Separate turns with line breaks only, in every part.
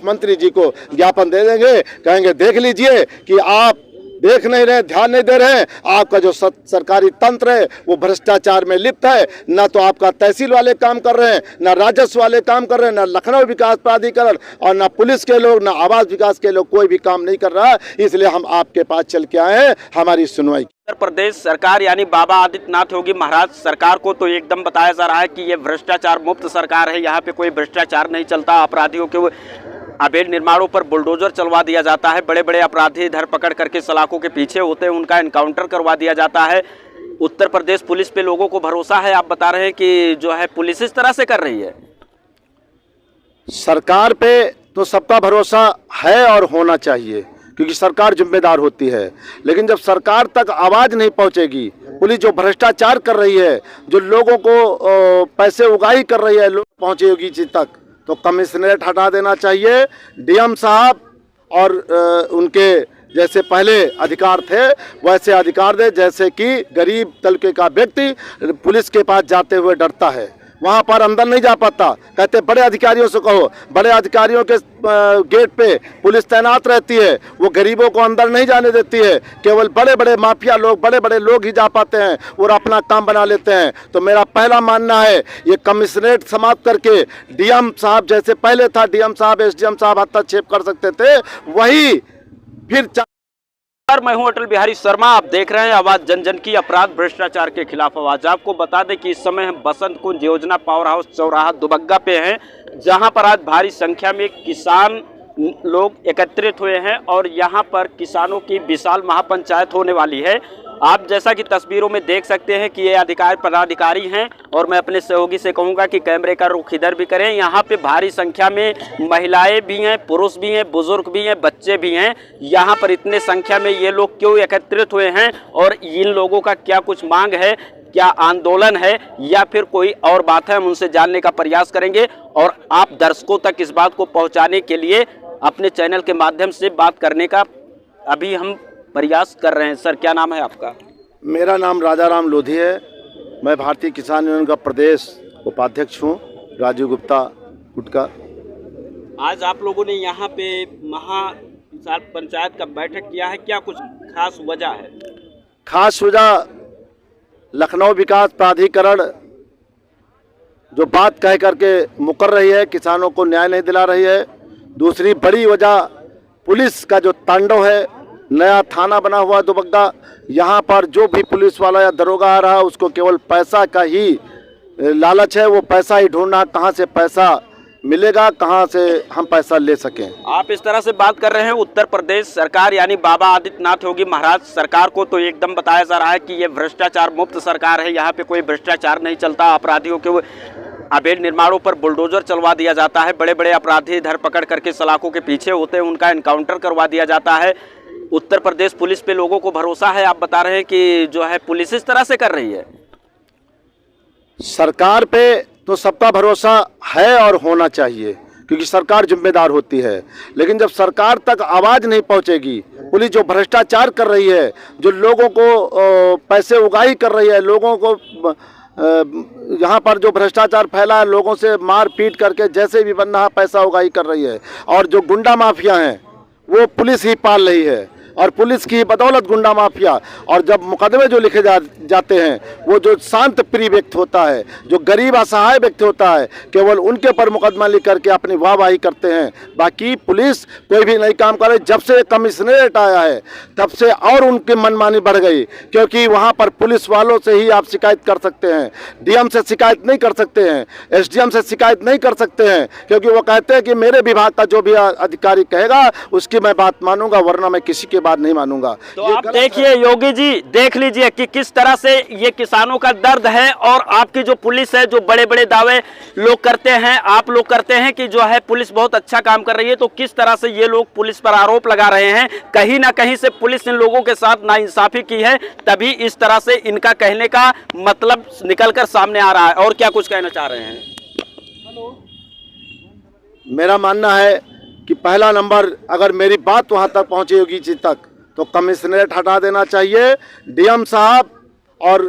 मंत्री जी को ज्ञापन दे देंगे, कहेंगे देख लीजिए कि आप देख नहीं रहे, ध्यान नहीं दे रहे, आपका जो सरकारी तंत्र है वो भ्रष्टाचार में लिप्त है। ना तो आपका तहसील वाले काम कर रहे हैं, ना राजस्व वाले काम कर रहे हैं, ना लखनऊ विकास प्राधिकरण और ना पुलिस के लोग, ना आवास विकास के लोग, कोई भी काम नहीं कर रहा है। इसलिए हम आपके पास चल के आए हैं हमारी सुनवाई।
उत्तर प्रदेश सरकार यानी बाबा आदित्यनाथ योगी महाराज सरकार को तो एकदम बताया जा रहा है कि ये भ्रष्टाचार मुक्त सरकार है, यहाँ पे कोई भ्रष्टाचार नहीं चलता। अपराधियों के अवैध निर्माणों पर बुलडोजर चलवा दिया जाता है, बड़े बड़े अपराधी धर पकड़ करके सलाखों के पीछे होते हैं, उनका एनकाउंटर करवा दिया जाता है। उत्तर प्रदेश पुलिस पे लोगों को भरोसा है, आप बता रहे हैं कि जो है पुलिस इस तरह से कर रही है।
सरकार पे तो सबका भरोसा है और होना चाहिए, क्योंकि सरकार जिम्मेदार होती है। लेकिन जब सरकार तक आवाज़ नहीं पहुंचेगी, पुलिस जो भ्रष्टाचार कर रही है, जो लोगों को पैसे उगाही कर रही है, लोग पहुंचेगी जी तक, तो कमिश्नरेट हटा देना चाहिए। डीएम साहब और उनके जैसे पहले अधिकार थे वैसे अधिकार दे, जैसे कि गरीब तबके का व्यक्ति पुलिस के पास जाते हुए डरता है, वहाँ पर अंदर नहीं जा पाता। कहते बड़े अधिकारियों से कहो, बड़े अधिकारियों के गेट पे पुलिस तैनात रहती है, वो गरीबों को अंदर नहीं जाने देती है, केवल बड़े बड़े माफिया लोग, बड़े बड़े लोग ही जा पाते हैं और अपना काम बना लेते हैं। तो मेरा पहला मानना है ये कमिश्नरेट समाप्त करके डीएम साहब जैसे पहले था, डीएम साहब एसडीएम साहब हस्तक्षेप कर सकते थे, वही फिर।
मैं हूं अटल बिहारी शर्मा, आप देख रहे हैं आवाज जन जन की, अपराध भ्रष्टाचार के खिलाफ आवाज। आपको बता दें कि इस समय हम बसंत कुंज योजना पावर हाउस चौराहा दुबग्गा पे हैं, जहां पर आज भारी संख्या में किसान लोग एकत्रित हुए हैं और यहां पर किसानों की विशाल महापंचायत होने वाली है। आप जैसा कि तस्वीरों में देख सकते हैं कि ये पदाधिकारी हैं और मैं अपने सहयोगी से कहूंगा कि कैमरे का रुख इधर भी करें। यहाँ पे भारी संख्या में महिलाएं भी हैं, पुरुष भी हैं, बुजुर्ग भी हैं, बच्चे भी हैं। यहाँ पर इतने संख्या में ये लोग क्यों एकत्रित हुए हैं और इन लोगों का क्या कुछ मांग है, क्या आंदोलन है या फिर कोई और बात है, हम उनसे जानने का प्रयास करेंगे और आप दर्शकों तक इस बात को पहुँचाने के लिए अपने चैनल के माध्यम से बात करने का अभी हम प्रयास कर रहे हैं। सर, क्या नाम है आपका?
मेरा नाम राजा राम लोधी है, मैं भारतीय किसान यूनियन का प्रदेश उपाध्यक्ष हूँ, राजीव गुप्ता गुटका।
आज आप लोगों ने यहाँ पे महा पंचायत का बैठक किया है, क्या कुछ खास वजह है?
खास वजह लखनऊ विकास प्राधिकरण जो बात कह करके मुकर रही है, किसानों को न्याय नहीं दिला रही है। दूसरी बड़ी वजह पुलिस का जो तांडव है, नया थाना बना हुआ दुबग्गा, यहाँ पर जो भी पुलिस वाला या दरोगा आ रहा है उसको केवल पैसा का ही लालच है, वो पैसा ही ढूंढना, कहाँ से पैसा मिलेगा, कहाँ से हम पैसा ले सकें।
आप इस तरह से बात कर रहे हैं। उत्तर प्रदेश सरकार यानी बाबा आदित्यनाथ योगी महाराज सरकार को तो एकदम बताया जा रहा है कि ये भ्रष्टाचार मुक्त सरकार है, यहाँ पे कोई भ्रष्टाचार नहीं चलता। अपराधियों के अवैध निर्माणों पर बुलडोजर चलवा दिया जाता है, बड़े बड़े अपराधी धर पकड़ करके सलाखों के पीछे होते हैं, उनका एनकाउंटर करवा दिया जाता है। उत्तर प्रदेश पुलिस पे लोगों को भरोसा है, आप बता रहे हैं कि जो है पुलिस इस तरह से कर रही है।
सरकार पे तो सबका भरोसा है और होना चाहिए, क्योंकि सरकार जिम्मेदार होती है। लेकिन जब सरकार तक आवाज़ नहीं पहुंचेगी, पुलिस जो भ्रष्टाचार कर रही है, जो लोगों को पैसे उगाही कर रही है, लोगों को यहाँ पर जो भ्रष्टाचार फैला है, लोगों से मार पीट करके जैसे भी बनना है पैसा उगाही कर रही है, और जो गुंडा माफिया हैं वो पुलिस ही पाल रही है और पुलिस की बदौलत गुंडा माफिया। और जब मुकदमे जो लिखे जाते हैं वो जो शांत प्रिय व्यक्ति होता है, जो गरीब असहाय व्यक्ति होता है, केवल उनके ऊपर मुकदमा लिख करके अपनी वाहवाही करते हैं। बाकी पुलिस कोई भी नहीं काम करे। जब से कमिश्नरेट आया है तब से और उनकी मनमानी बढ़ गई, क्योंकि वहाँ पर पुलिस वालों से ही आप शिकायत कर सकते हैं, डीएम से शिकायत नहीं कर सकते हैं, एसडीएम से शिकायत नहीं कर सकते हैं, क्योंकि वो कहते हैं कि मेरे विभाग का जो भी अधिकारी कहेगा उसकी मैं बात मानूंगा, वरना मैं किसी की बात नहीं मानूंगा।
तो आप देखिए योगी जी, देख लीजिए कि किस तरह से ये किसानों का दर्द है और आपकी जो पुलिस है, जो बड़े बड़े दावे लोग करते हैं, आप लोग करते हैं कि जो है पुलिस बहुत अच्छा काम कर रही है, तो किस तरह से ये लोग पुलिस पर आरोप लगा रहे हैं। कहीं ना कहीं से पुलिस इन लोगों के साथ नाइंसाफी की है, तभी इस तरह से इनका कहने का मतलब निकलकर सामने आ रहा है। और क्या कुछ कहना चाह रहे हैं?
मेरा मानना है कि पहला नंबर, अगर मेरी बात वहां तक पहुंची योगी जी तक, तो कमिश्नरेट हटा देना चाहिए। डीएम साहब और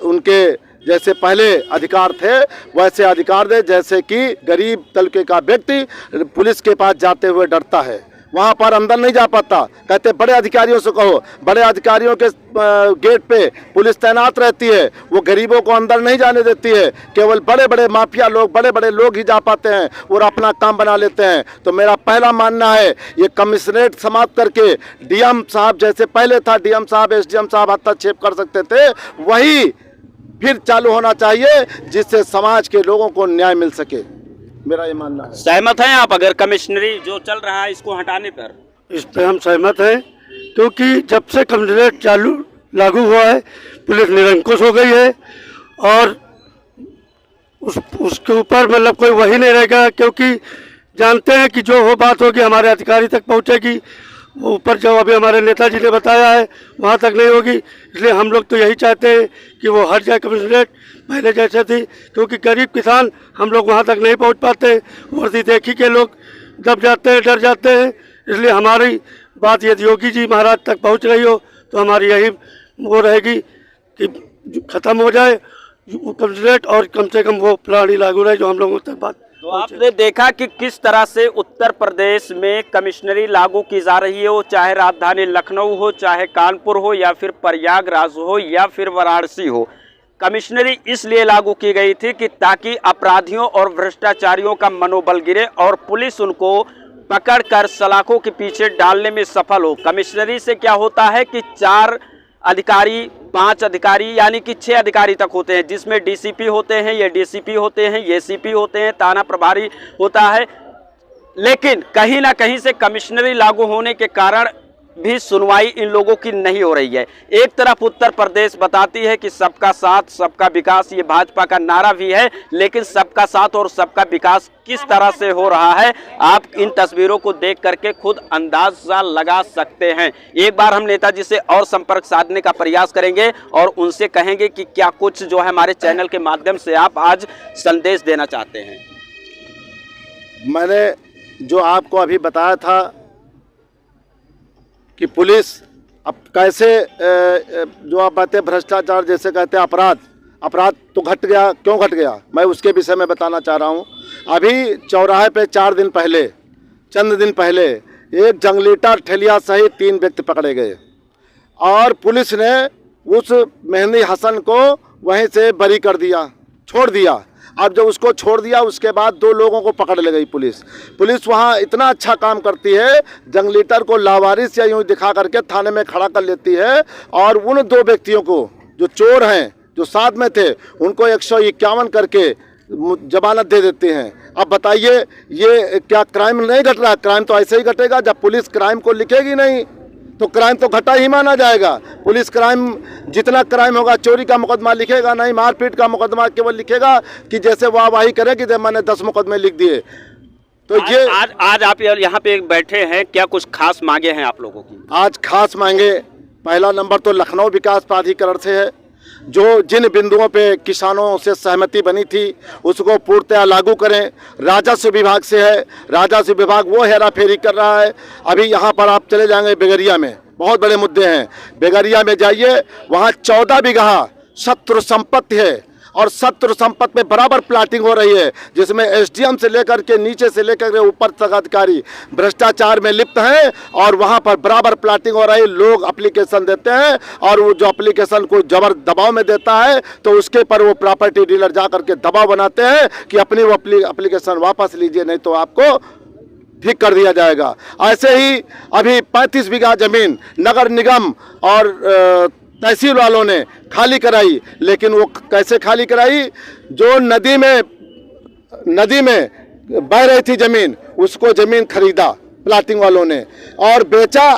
उनके जैसे पहले अधिकार थे वैसे अधिकार दे। जैसे कि गरीब तबके का व्यक्ति पुलिस के पास जाते हुए डरता है, वहाँ पर अंदर नहीं जा पाता। कहते बड़े अधिकारियों से कहो, बड़े अधिकारियों के गेट पे पुलिस तैनात रहती है, वो गरीबों को अंदर नहीं जाने देती है। केवल बड़े बड़े माफिया लोग, बड़े बड़े लोग ही जा पाते हैं और अपना काम बना लेते हैं। तो मेरा पहला मानना है ये कमिश्नरेट समाप्त करके डीएम साहब, जैसे पहले था डीएम साहब एसडीएम साहब हस्तक्षेप कर सकते थे, वही फिर चालू होना चाहिए, जिससे समाज के लोगों को न्याय मिल सके। मेरा ये मानना है।
सहमत हैं आप अगर कमिश्नरी जो चल रहा है इसको हटाने पर?
इस पे हम सहमत हैं, क्योंकि जब से कमिश्नरेट लागू हुआ है पुलिस निरंकुश हो गई है और उसके ऊपर मतलब कोई वही नहीं रहेगा, क्योंकि जानते हैं कि जो हो बात होगी हमारे अधिकारी तक पहुंचेगी, वो ऊपर जो अभी हमारे नेताजी ने बताया है वहाँ तक नहीं होगी। इसलिए हम लोग तो यही चाहते हैं कि वो हट जाए कमिश्नरेट, पहले जैसे थी, क्योंकि गरीब किसान हम लोग वहाँ तक नहीं पहुँच पाते, वर्दी देखी के लोग दब जाते हैं, डर जाते हैं। इसलिए हमारी बात यदि योगी जी महाराज तक पहुँच रही हो तो हमारी यही वो रहेगी कि ख़त्म हो जाए कमिश्नरेट और कम से कम वो प्रणाली लागू रहे जो हम लोगों तक बात।
तो आपने देखा कि किस तरह से उत्तर प्रदेश में कमिश्नरी लागू की जा रही है, वो चाहे राजधानी लखनऊ हो, चाहे कानपुर हो, या फिर प्रयागराज हो, या फिर वाराणसी हो। कमिश्नरी इसलिए लागू की गई थी कि ताकि अपराधियों और भ्रष्टाचारियों का मनोबल गिरे और पुलिस उनको पकड़कर सलाखों के पीछे डालने में सफल हो। कमिश्नरी से क्या होता है कि 4 अधिकारी 5 अधिकारी यानी कि 6 अधिकारी तक होते हैं, जिसमें डीसीपी होते हैं, ये डीसीपी होते हैं, ये सीपी होते हैं, थाना प्रभारी होता है। लेकिन कहीं ना कहीं से कमिश्नरी लागू होने के कारण भी सुनवाई इन लोगों की नहीं हो रही है। एक तरफ उत्तर प्रदेश बताती है कि सबका साथ सबका विकास, ये भाजपा का नारा भी है, लेकिन सबका साथ और सबका विकास किस तरह से हो रहा है आप इन तस्वीरों को देख करके खुद अंदाजा लगा सकते हैं। एक बार हम नेताजी से और संपर्क साधने का प्रयास करेंगे और उनसे कहेंगे कि क्या कुछ जो है हमारे चैनल के माध्यम से आप आज संदेश देना चाहते हैं।
मैंने जो आपको अभी बताया था कि पुलिस अब कैसे जो आप बातें भ्रष्टाचार जैसे कहते हैं अपराध तो घट गया, क्यों घट गया, मैं उसके विषय में बताना चाह रहा हूँ। अभी चौराहे पे 4 दिन पहले, चंद दिन पहले, एक जंगलीटा ठेलिया सहित 3 व्यक्ति पकड़े गए और पुलिस ने उस मेहंदी हसन को वहीं से बरी कर दिया, छोड़ दिया। अब जब उसको छोड़ दिया उसके बाद 2 लोगों को पकड़ ले गई पुलिस वहाँ इतना अच्छा काम करती है, जंगलीटर को लावारिस या यूँ दिखा करके थाने में खड़ा कर लेती है और उन 2 व्यक्तियों को जो चोर हैं, जो साथ में थे, उनको 151 करके जमानत दे देते हैं। अब बताइए ये क्या क्राइम नहीं घट रहा? क्राइम तो ऐसे ही घटेगा जब पुलिस क्राइम को लिखेगी नहीं तो क्राइम तो घटा ही माना जाएगा। पुलिस क्राइम, जितना क्राइम होगा, चोरी का मुकदमा लिखेगा नहीं, मारपीट का मुकदमा केवल लिखेगा कि जैसे वाहवाही करे कि मैंने 10 मुकदमे लिख दिए। तो ये
आज आप यहाँ पे बैठे हैं, क्या कुछ खास मांगे हैं आप लोगों की? आज
खास मांगे, पहला नंबर तो लखनऊ विकास प्राधिकरण से है, जो जिन बिंदुओं पे किसानों से सहमति बनी थी उसको पूर्णतया लागू करें। राजस्व विभाग से है, राजस्व विभाग वो हेरा फेरी कर रहा है। अभी यहाँ पर आप चले जाएंगे बेगरिया में, बहुत बड़े मुद्दे हैं। बेगरिया में जाइए, वहाँ 14 बीघा शत्रु संपत्ति है और शत्रु संपत्ति में बराबर प्लाटिंग हो रही है, जिसमें एसडीएम से लेकर के नीचे से लेकर के ऊपर तक अधिकारी भ्रष्टाचार में लिप्त हैं और वहां पर बराबर प्लाटिंग हो रही है। लोग एप्लीकेशन देते हैं और वो जो एप्लीकेशन को जबर दबाव में देता है तो उसके पर वो प्रॉपर्टी डीलर जा करके दबाव बनाते हैं कि अपनी वो एप्लीकेशन वापस लीजिए, नहीं तो आपको ठीक कर दिया जाएगा। ऐसे ही अभी 35 बीघा जमीन नगर निगम और तहसील वालों ने खाली कराई, लेकिन वो कैसे खाली कराई? जो नदी में बह रही थी जमीन, उसको जमीन खरीदा प्लाटिंग वालों ने और बेचा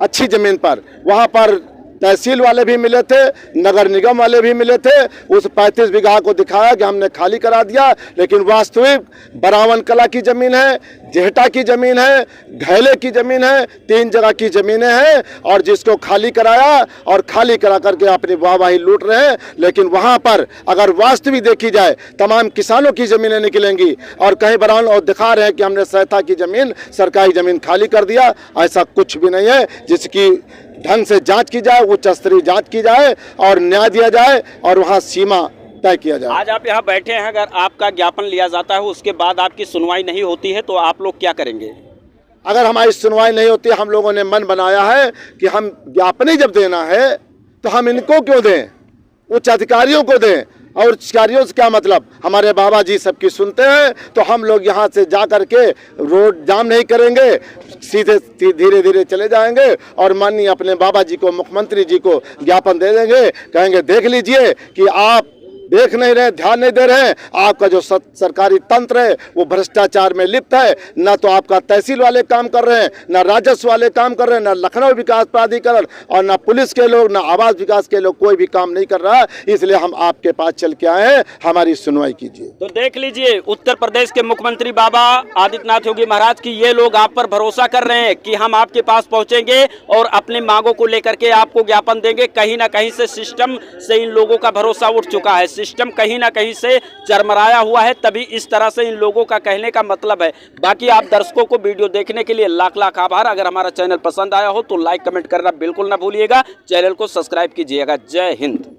अच्छी जमीन पर। वहाँ पर तहसील वाले भी मिले थे, नगर निगम वाले भी मिले थे। उस 35 बीघा को दिखाया कि हमने खाली करा दिया, लेकिन वास्तविक बरावन कला की ज़मीन है, जेहटा की ज़मीन है, घैले की ज़मीन है, 3 जगह की ज़मीनें हैं और जिसको खाली कराया और खाली करा करके अपनी वाहवाही लूट रहे हैं। लेकिन वहाँ पर अगर वास्तविक देखी जाए तमाम किसानों की ज़मीनें निकलेंगी और कहीं बरावन और दिखा रहे हैं कि हमने सहता की ज़मीन, सरकारी ज़मीन खाली कर दिया। ऐसा कुछ भी नहीं है। जिसकी ढंग से जांच की जाए, उच्च स्तरीय जांच की जाए और न्याय दिया जाए और वहाँ सीमा तय किया जाए।
आज आप यहाँ बैठे हैं, अगर आपका ज्ञापन लिया जाता है उसके बाद आपकी सुनवाई नहीं होती है तो आप लोग क्या करेंगे?
अगर हमारी सुनवाई नहीं होती, हम लोगों ने मन बनाया है कि हम ज्ञापन ही जब देना है तो हम इनको क्यों दें, उच्च अधिकारियों को दें। और उच्च अधिकारियों से क्या मतलब, हमारे बाबा जी सबकी सुनते हैं, तो हम लोग यहाँ से जा कर के रोड जाम नहीं करेंगे, सीधे धीरे धीरे चले जाएंगे और माननीय अपने बाबा जी को, मुख्यमंत्री जी को ज्ञापन दे देंगे। कहेंगे देख लीजिए कि आप देख नहीं रहे, ध्यान नहीं दे रहे, आपका जो सरकारी तंत्र है वो भ्रष्टाचार में लिप्त है। ना तो आपका तहसील वाले काम कर रहे हैं, ना राजस्व वाले काम कर रहे हैं, ना लखनऊ विकास प्राधिकरण और ना पुलिस के लोग, ना आवास विकास के लोग, कोई भी काम नहीं कर रहा। इसलिए हम आपके पास चल के आए हैं, हमारी सुनवाई कीजिए।
तो देख लीजिए, उत्तर प्रदेश के मुख्यमंत्री बाबा आदित्यनाथ योगी महाराज की ये लोग आप पर भरोसा कर रहे हैं कि हम आपके पास पहुंचेंगे और अपनी मांगों को लेकर के आपको ज्ञापन देंगे। कहीं ना कहीं से सिस्टम से इन लोगों का भरोसा उठ चुका है, सिस्टम कहीं ना कहीं से चरमराया हुआ है, तभी इस तरह से इन लोगों का कहने का मतलब है। बाकी आप दर्शकों को वीडियो देखने के लिए लाख लाख आभार। अगर हमारा चैनल पसंद आया हो तो लाइक कमेंट करना बिल्कुल ना भूलिएगा, चैनल को सब्सक्राइब कीजिएगा। जय हिंद।